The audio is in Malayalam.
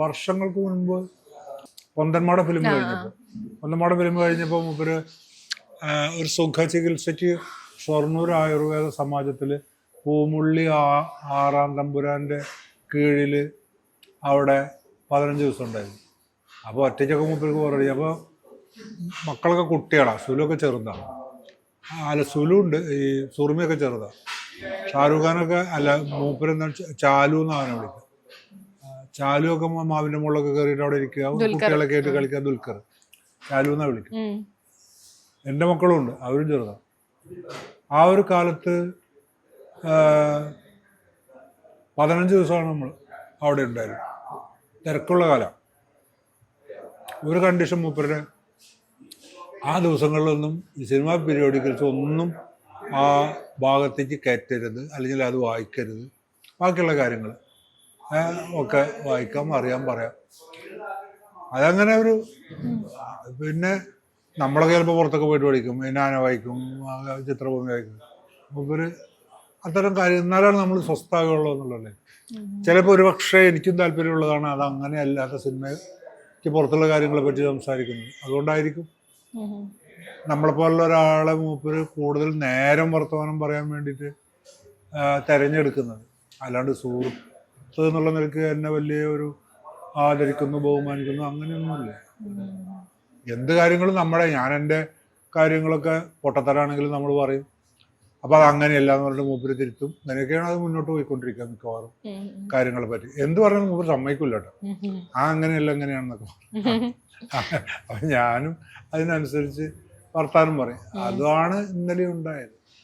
വർഷങ്ങൾക്ക് മുൻപ് പൊന്തന്മാട ഫിലിം കഴിഞ്ഞപ്പോൾ മൂപ്പര് ഒരു സുഖ ചികിത്സയ്ക്ക് ഷൊർണൂർ ആയുർവേദ സമാജത്തിൽ പൂമുള്ളി ആറാം തമ്പുരാൻ്റെ കീഴിൽ അവിടെ 15 ദിവസം ഉണ്ടായിരുന്നു. അപ്പോൾ ഒറ്റയ്ക്കൊക്കെ മൂപ്പർക്ക് പോരടി. അപ്പോൾ മക്കളൊക്കെ കുട്ടികളാണ്, സുലുവൊക്കെ ചെറുതാണ്. അല്ല, സുലു ഉണ്ട്, ഈ സുറുമിയൊക്കെ ചെറുതാണ്. ഷാരൂഖ് ഖാനൊക്കെ അല്ല, മൂപ്പരെന്താ ചാലു എന്നാണ് വിളിക്കുക. ചാലു ഒക്കെ മാവിൻ്റെ മുകളിലൊക്കെ കയറിയിട്ട് അവിടെ ഇരിക്കുക, കുട്ടികളൊക്കെ ആയിട്ട് കളിക്കുക. ദുൽഖർ ചാലു എന്നാണ് വിളിക്കുക. എൻ്റെ മക്കളും ഉണ്ട്, അവരും ചെറുതാണ്. ആ ഒരു കാലത്ത് 15 ദിവസമാണ് നമ്മൾ അവിടെ ഉണ്ടായിരുന്നു. തിരക്കുള്ള കാലം. ഒരു കണ്ടീഷൻ മൂപ്പരുടെ ആ ദിവസങ്ങളിലൊന്നും ഈ സിനിമ പീരിയോഡിക്കൽസ് ഒന്നും ആ ഭാഗത്തേക്ക് കയറ്റരുത്, അല്ലെങ്കിൽ അത് വായിക്കരുത്. ബാക്കിയുള്ള കാര്യങ്ങൾ ഒക്കെ വായിക്കാം, അറിയാം, പറയാം. അതങ്ങനെ ഒരു പിന്നെ നമ്മളൊക്കെ ചിലപ്പോൾ പുറത്തൊക്കെ പോയിട്ട് പഠിക്കും, ഞാന വായിക്കും, ചിത്രഭൂമി വായിക്കും. മൂപ്പര് അത്തരം കാര്യം എന്നാലാണ് നമ്മൾ സ്വസ്ഥാകുള്ളൂ എന്നുള്ളതല്ലേ. ചിലപ്പോൾ ഒരു പക്ഷേ എനിക്കും താല്പര്യമുള്ളതാണ് അത് അങ്ങനെ അല്ലാത്ത സിനിമയ്ക്ക് പുറത്തുള്ള കാര്യങ്ങളെ പറ്റി സംസാരിക്കുന്നത്. അതുകൊണ്ടായിരിക്കും നമ്മളെപ്പോലുള്ള ഒരാളെ മൂപ്പര് കൂടുതൽ നേരം വർത്തമാനം പറയാൻ വേണ്ടിയിട്ട് തിരഞ്ഞെടുക്കുന്നത്. അല്ലാണ്ട് സുഹൃത്ത് എന്നുള്ള നിലയ്ക്ക് എന്നെ വലിയ ഒരു ആദരിക്കുന്നു, ബഹുമാനിക്കുന്നു അങ്ങനെയൊന്നുമില്ല. എന്ത് കാര്യങ്ങളും ഞാൻ എൻ്റെ കാര്യങ്ങളൊക്കെ പൊട്ടത്തരാണെങ്കിലും നമ്മൾ പറയും. അപ്പോൾ അത് അങ്ങനെയല്ല എന്ന് പറഞ്ഞിട്ട് മൂപ്പര് തിരുത്തും. അങ്ങനെയൊക്കെയാണ് അത് മുന്നോട്ട് പോയിക്കൊണ്ടിരിക്കുക മിക്കവാറും കാര്യങ്ങളെ പറ്റി. എന്ത് പറഞ്ഞാലും മൂപ്പര് സമ്മതിക്കില്ല കേട്ടോ. അങ്ങനെയല്ല എങ്ങനെയാണെന്നൊക്കെ പറയും. അപ്പം ഞാനും അതിനനുസരിച്ച് വർത്താനം പറയും. അതാണ് ഇന്നലെ ഉണ്ടായത്.